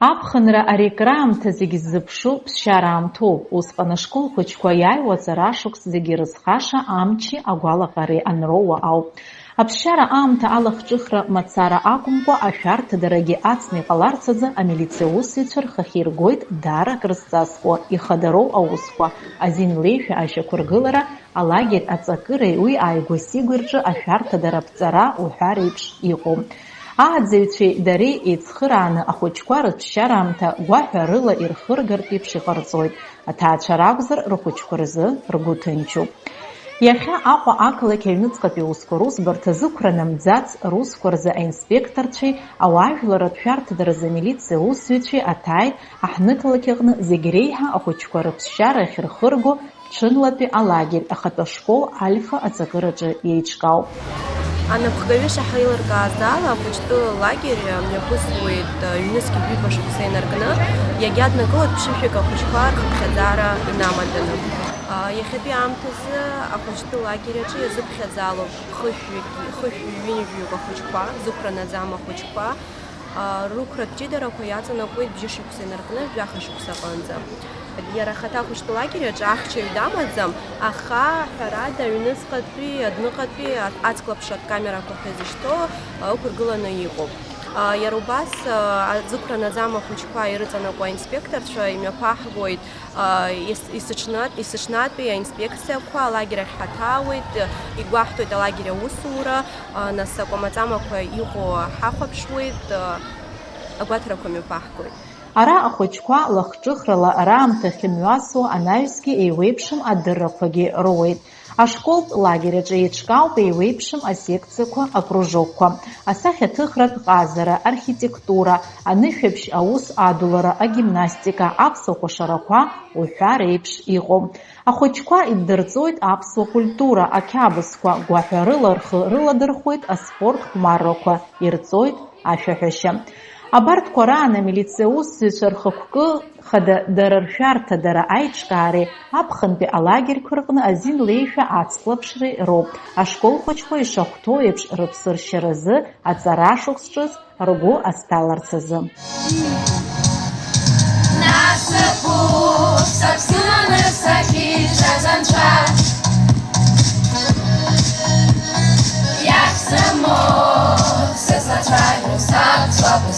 Аԥхынра арекраамҭа зегьы ззыԥшу ԥсшьараамҭоуп. Усҟан ашкол хәыҷқәа иааиуа аҵарашықәс зегьы ирызхаша амчи агәалаҟареи анроуа ауп. Аԥсшьара аамҭа алахҿыхра мацара акәымкәа, ашәарҭадарагьы ацны иҟаларц азы амилициа аусзуҩцәа рхахьы иргоит даара крызҵазкуа, ихадароу аусқәа, азин-леишәа ашьақәыргылара, алагер аҵакыреи уи ааигәа-сигәа рҿы ашәарҭадара ԥҵара уҳәа реиԥш иҟоуп. Ааӡаҩцәеи дареи еицхырааны ахәыҷқәа рыԥсшьараамҭа гәаҳәа рыла ирхыргартә еиԥш иҟарҵоит. Аҭаацәа ракәзар, рхәыҷқәа рзы ргәы ҭынчуп. Иахьа Аҟәа ақалақь аҩныҵҟатәи аусқәа русбарҭа зықәра намӡац русқәа рзы аинспекторцәеи, ауаажәларратә шәарҭадаразы амилициа аусзуҩцәеи аҭааит аҳнықалақь аҟны зегь реиҳа ахәыҷқәа рыԥсшьара ахьырхырго ҽынлатәи алагер ахатә ашкол Альфа аҵакыраҿы иеиҿкаауп. Анапхгаҩышьа ҳаилыркааз ала ахәыҷтәы лагер мҩаԥысуеит ҩнызқьи жәиԥа шықәса инаркны, иагьа днагылоит ԥшьышәак ахәыҷқәа рхыԥхьаӡара инамаданы. Иахьатәи аамҭазы ахәыҷтәы лагер аҿы иазыԥхьаӡалоуп хыхь-ҩынҩажәиуп ахәыҷқәа, зықәра наӡам ахәыҷқәа, рықәратә ҷыдарақәа иаҵанакуеит бжьышықәса инаркны жәаха шықәса аҟынӡа. Иара ахаҭа ахәыҷтәы лагер аҿы ахьчаҩ дамаӡам, аха ҳәарада аҩныҵҟатәи, адныҟатәи аҵклаԥшратә камерақәа ҳәа изышьҭоу ықәыргыланы иҟоуп. Иара убас зықәра наӡам ахәыҷқәа ирыҵанакуа аинспекторцәа имҩаԥаҳгоит есыҽнатәи аинспекциақәа алагер ахь ҳаҭаауеит, игәаҳҭоит алагер аусура, нас акәамаҵамақәа иҟоу ҳахәаԥшуеит, агәаҭарақәа мҩаԥаҳгоит. Ара ахәыҷқәа лахҿыхрала раамҭа ахьымҩасуа анаҩсгьы еиуеиԥшым адыррақәагьы роуеит. Ашколтә лагер аҿы еиҿкаауп еиуеиԥшым асекциақәа, акружокқәа, асахьаҭыхратә ҟазара, архитектура, анышәаԥшь аус адулара, агимнастика, аԥсуа кәашарақәа уҳәа реиԥш иҟоуп. Ахәыҷқәа иддырҵоит аԥсуа культура, ақьабзқәа, гәаҳәарыла рхы рыладырхәуеит аспорт хәмаррақәа, ирҵоит ашәаҳәашьа. Абарҭқәа раан амилициа аусзуҩцәа рхықәкы хада дара ршәарҭадара аиҿкаареи аԥхынтәи алагерқәа рҟны азин-леишәа ацклаԥшреи роуп. Ашкол хәыҷқәа ишахәҭоу еиԥш рыԥсы ршьаразы, аҵара шықәс ҿыц ргәы азҭаларц азы. Все зачаю, сад слабый